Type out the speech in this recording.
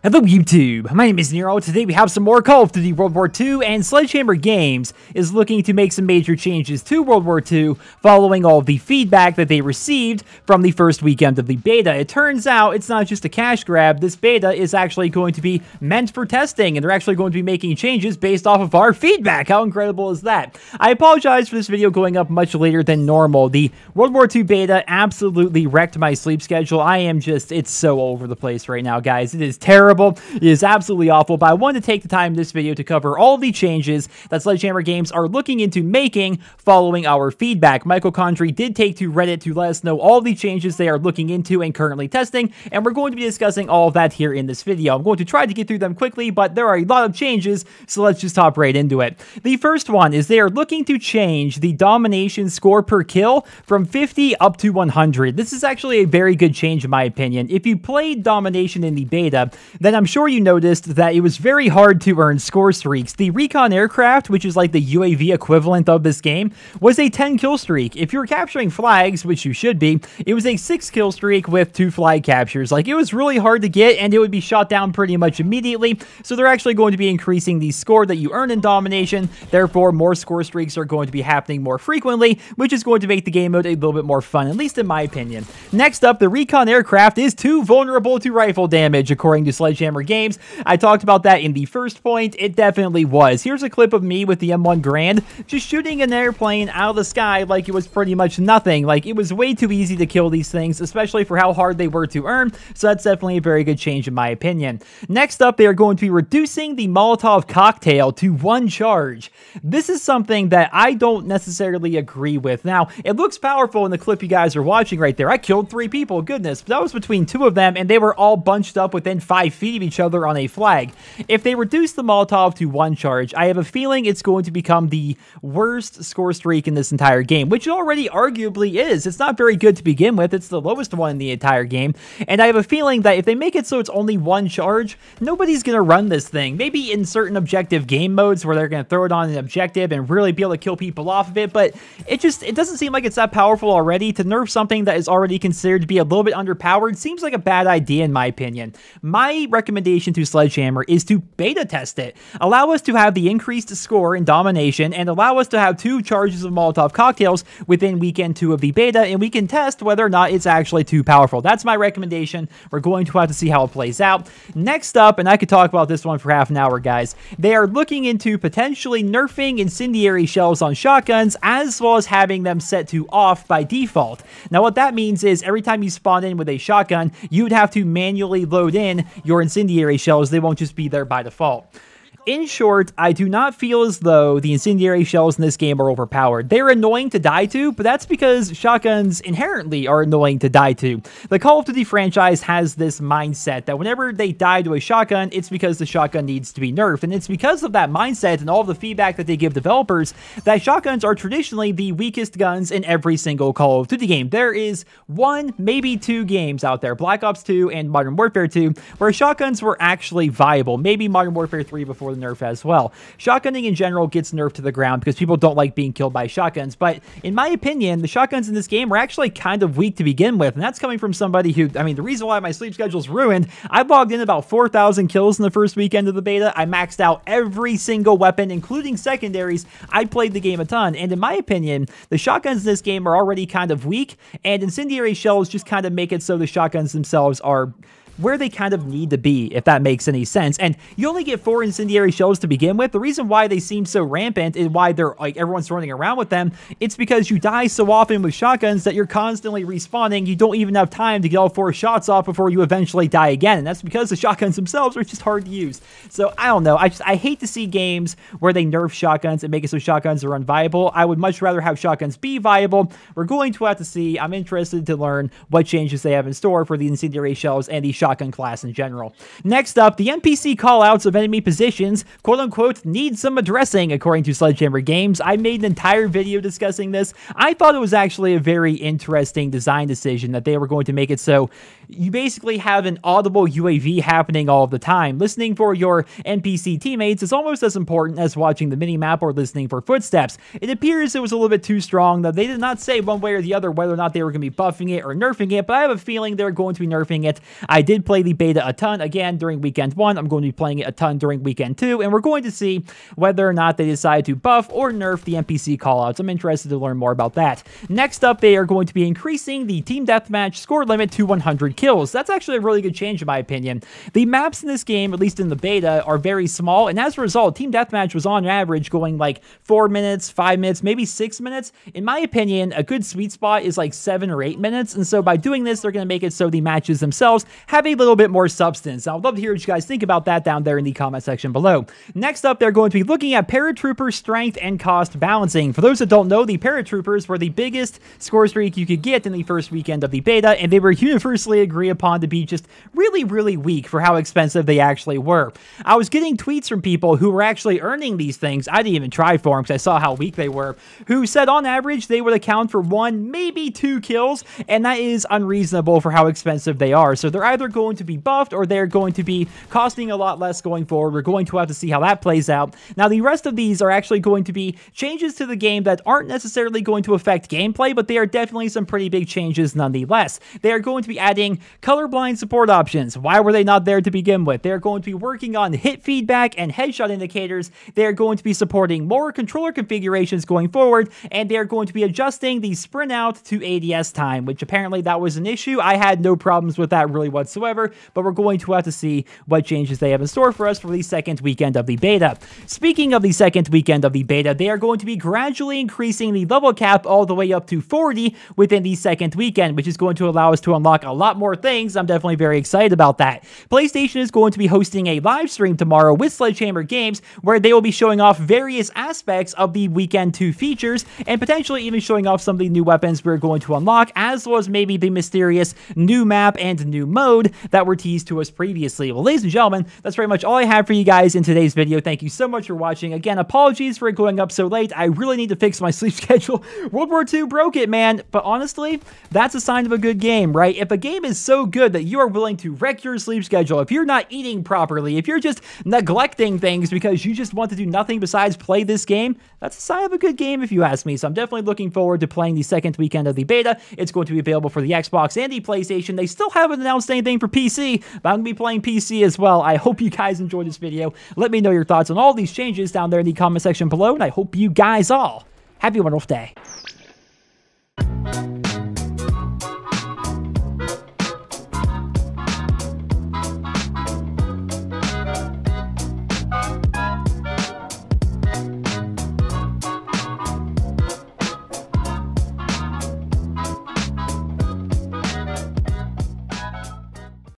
Hello YouTube, my name is Nero. Today we have some more Call of Duty World War II, and Sledgehammer Games is looking to make some major changes to World War II following all of the feedback that they received from the first weekend of the beta. It turns out it's not just a cash grab. This beta is actually going to be meant for testing, and they're actually going to be making changes based off of our feedback. How incredible is that? I apologize for this video going up much later than normal. The World War II beta absolutely wrecked my sleep schedule. It's so all over the place right now, guys. It is terrible. It is absolutely awful, but I wanted to take the time in this video to cover all the changes that Sledgehammer Games are looking into making following our feedback. Michael Condrey did take to Reddit to let us know all the changes they are looking into and currently testing, and we're going to be discussing all of that here in this video. I'm going to try to get through them quickly, but there are a lot of changes, so let's just hop right into it. The first one is they are looking to change the Domination score per kill from 50 up to 100. This is actually a very good change in my opinion. If you played Domination in the beta, then I'm sure you noticed that it was very hard to earn score streaks. The recon aircraft, which is like the UAV equivalent of this game, was a 10 kill streak. If you were capturing flags, which you should be, it was a 6 kill streak with 2 flag captures. Like, it was really hard to get, and it would be shot down pretty much immediately. So they're actually going to be increasing the score that you earn in Domination. Therefore, more score streaks are going to be happening more frequently, which is going to make the game mode a little bit more fun, at least in my opinion. Next up, the recon aircraft is too vulnerable to rifle damage, according to Sledgehammer Games. I talked about that in the first point. It definitely was. Here's a clip of me with the M1 Grand just shooting an airplane out of the sky like it was pretty much nothing. Like, it was way too easy to kill these things, especially for how hard they were to earn, so that's definitely a very good change in my opinion. Next up, they are going to be reducing the Molotav Cocktail to 1 charge. This is something that I don't necessarily agree with. Now, it looks powerful in the clip you guys are watching right there. I killed 3 people, goodness, but that was between 2 of them, and they were all bunched up within 5 feet of each other on a flag. If they reduce the Molotov to 1 charge, I have a feeling it's going to become the worst score streak in this entire game, which it already arguably is. It's not very good to begin with. It's the lowest one in the entire game, and I have a feeling that if they make it so it's only 1 charge, nobody's going to run this thing. Maybe in certain objective game modes where they're going to throw it on an objective and really be able to kill people off of it, but it doesn't seem like it's that powerful already. To nerf something that is already considered to be a little bit underpowered seems like a bad idea in my opinion. My recommendation to Sledgehammer is to beta test it. Allow us to have the increased score in Domination and allow us to have 2 charges of Molotov cocktails within weekend 2 of the beta, and we can test whether or not it's actually too powerful. That's my recommendation. We're going to have to see how it plays out. Next up, and I could talk about this one for half an hour, guys, they are looking into potentially nerfing incendiary shells on shotguns as well as having them set to off by default. Now what that means is every time you spawn in with a shotgun, you would have to manually load in your incendiary shells. They won't just be there by default. In short, I do not feel as though the incendiary shells in this game are overpowered. They're annoying to die to, but that's because shotguns inherently are annoying to die to. The Call of Duty franchise has this mindset that whenever they die to a shotgun, it's because the shotgun needs to be nerfed, and it's because of that mindset and all the feedback that they give developers that shotguns are traditionally the weakest guns in every single Call of Duty game. There is 1, maybe 2 games out there, Black Ops 2 and Modern Warfare 2, where shotguns were actually viable. Maybe Modern Warfare 3 before the nerf as well. Shotgunning in general gets nerfed to the ground because people don't like being killed by shotguns, but in my opinion, the shotguns in this game are actually kind of weak to begin with, and that's coming from somebody who, I mean, the reason why my sleep schedule is ruined, I logged in about 4,000 kills in the first weekend of the beta. I maxed out every single weapon, including secondaries. I played the game a ton, and in my opinion, the shotguns in this game are already kind of weak, and incendiary shells just kind of make it so the shotguns themselves are where they kind of need to be, if that makes any sense. And you only get 4 incendiary shells to begin with. The reason why they seem so rampant and why they're like everyone's running around with them, it's because you die so often with shotguns that you're constantly respawning. You don't even have time to get all 4 shots off before you eventually die again. And that's because the shotguns themselves are just hard to use. So I don't know. I hate to see games where they nerf shotguns and make it so shotguns are unviable. I would much rather have shotguns be viable. We're going to have to see. I'm interested to learn what changes they have in store for the incendiary shells and the shotguns shotgun class in general. Next up, the NPC callouts of enemy positions, quote-unquote, need some addressing, according to Sledgehammer Games. I made an entire video discussing this. I thought it was actually a very interesting design decision that they were going to make it so you basically have an audible UAV happening all the time. Listening for your NPC teammates is almost as important as watching the minimap or listening for footsteps. It appears it was a little bit too strong, though they did not say one way or the other whether or not they were going to be buffing it or nerfing it, but I have a feeling they're going to be nerfing it. I did play the beta a ton, again, during weekend 1. I'm going to be playing it a ton during weekend 2, and we're going to see whether or not they decide to buff or nerf the NPC callouts. I'm interested to learn more about that. Next up, they are going to be increasing the team deathmatch score limit to 100 kills. That's actually a really good change in my opinion. The maps in this game, at least in the beta, are very small, and as a result, team deathmatch was on average going like 4 minutes, 5 minutes, maybe 6 minutes. In my opinion, a good sweet spot is like 7 or 8 minutes, and so by doing this, they're going to make it so the matches themselves have a little bit more substance. I would love to hear what you guys think about that down there in the comment section below. Next up, they're going to be looking at Paratrooper strength and cost balancing. For those that don't know, the Paratroopers were the biggest score streak you could get in the first weekend of the beta, and they were universally agreed upon to be just really, really weak for how expensive they actually were. I was getting tweets from people who were actually earning these things. I didn't even try for them because I saw how weak they were, who said on average they would account for 1, maybe 2 kills, and that is unreasonable for how expensive they are. So they're either going to be buffed or they're going to be costing a lot less going forward. We're going to have to see how that plays out. Now, the rest of these are actually going to be changes to the game that aren't necessarily going to affect gameplay, but they are definitely some pretty big changes nonetheless. They are going to be adding colorblind support options. Why were they not there to begin with? They're going to be working on hit feedback and headshot indicators. They're going to be supporting more controller configurations going forward, and they're going to be adjusting the sprint out to ADS time, which apparently that was an issue. I had no problems with that really whatsoever, but we're going to have to see what changes they have in store for us for the second weekend of the beta. Speaking of the second weekend of the beta, they are going to be gradually increasing the level cap all the way up to 40 within the second weekend, which is going to allow us to unlock a lot more things. I'm definitely very excited about that. PlayStation is going to be hosting a live stream tomorrow with Sledgehammer Games, where they will be showing off various aspects of the Weekend 2 features, and potentially even showing off some of the new weapons we're going to unlock, as well as maybe the mysterious new map and new mode that were teased to us previously. Well, ladies and gentlemen, that's pretty much all I have for you guys in today's video. Thank you so much for watching. Again, apologies for it going up so late. I really need to fix my sleep schedule. World War II broke it, man. But honestly, that's a sign of a good game, right? If a game is so good that you are willing to wreck your sleep schedule, if you're not eating properly, if you're just neglecting things because you just want to do nothing besides play this game, that's a sign of a good game if you ask me. So I'm definitely looking forward to playing the second weekend of the beta. It's going to be available for the Xbox and the PlayStation. They still haven't announced anything for PC, but I'm going to be playing PC as well. I hope you guys enjoyed this video. Let me know your thoughts on all these changes down there in the comment section below, and I hope you guys all have a wonderful day.